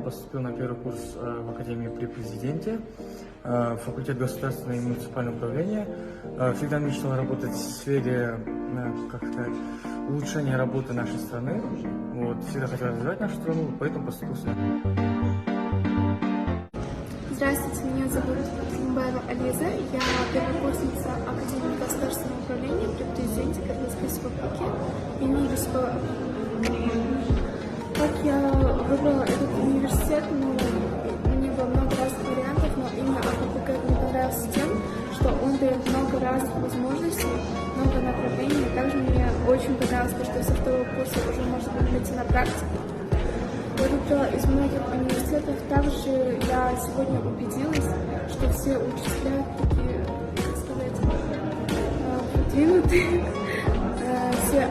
поступил на первый курс в Академию при президенте, факультет государственного и муниципального управления. Всегда мечтал работать в сфере, как сказать, улучшения работы нашей страны. Вот, всегда хотел развивать нашу страну, поэтому поступил сюда. Здравствуйте, меня зовут Тимбаева Ализа. Я первокурсница Академии государственного управления при президенте Кыргызской республики имени Юсупова. Как я выбрала этот университет, мне было много разных вариантов, но именно АКПК мне понравился тем, что он дает много разных возможностей, много направлений. Также мне очень понравилось, что со второго курса уже можно будет на практику. Я выбрала из многих университетов. Также я сегодня убедилась, что все учителя такие, как сказать, продвинутые, все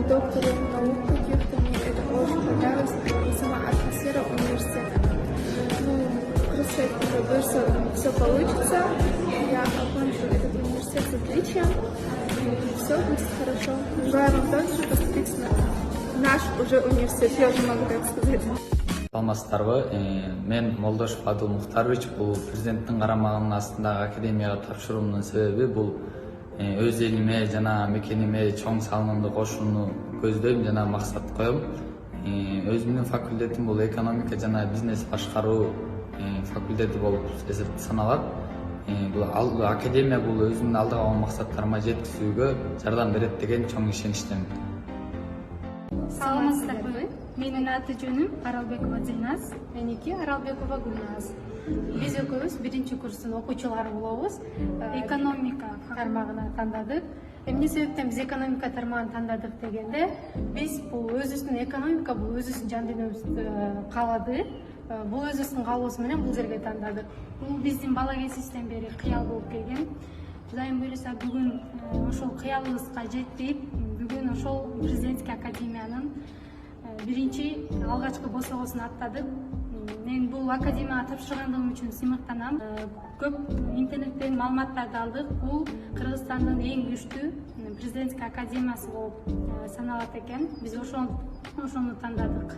докторы наук каких-то. Мне это очень понравилось. И сама атмосфера университета. Просто я что все получится. Я окончу этот университет с отличием. И все будет хорошо. Желаю вам также поступить на наш уже университет, я уже могу так сказать. Саламатсыздарбы, мен Молдошев Адыл Мухтарович. Бул президенттин карамагынын астындагы академияга тапшыруумдун себеби бул өз элиме жана мекениме чоң салымымды кошууну көздөйм жана максат коем. Өзүмдүн факультетим бул экономика жана бизнес башкаруу факультети болуп саналат. Бул академия бул өзүмдүн алдыга койгон максаттарыма жеткизүүгө жардам берет деген чоң ишеничтемин. Саламатсыздарбы, менин аты жөнүм Аралбекова Дилназ, меники Аралбекова Гүлназ. Биз экөөбүз биринчи курстун окуучулары болобуз. Экономика тармагына тандадык. Эмне себептен биз экономика тармагын тандадык дегенде, биз бул өзүбүздүн экономика бул өзүбүздүн жан дүйнөбүздү каалады. Бул өзүбүздүн каалообуз менен бул жерге тандадык. Бул биздин бала кезибизден бери кыял болуп келген. Кудайым буйруса бүгүн ошол кыялыбызга жетип, бүгүн ошол президентский академиянын биринчи алгачкы босогосун аттадык. Мен бул академияга тапшыргандыгым үчүн сыймыктанам. Көп интернеттен маалыматтарды алдык. Бул Кыргызстандын эң күчтүү президентский академиясы болуп саналат экен. Биз ошону тандадык.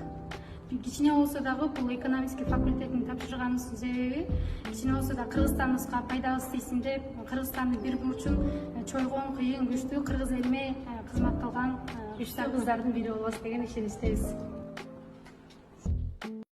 Кичине болсо дагы бул экономический факультетин тапшырганыбыздын себеби кичине болсо да Кыргызстаныбызга пайдабыз тийсин деп, Кыргызстандын бир бурчун чойгон кыйын күчтүү кыргыз элиме кызмат кылган күчтүү кыздардын бири болобуз деген ишеничтебиз.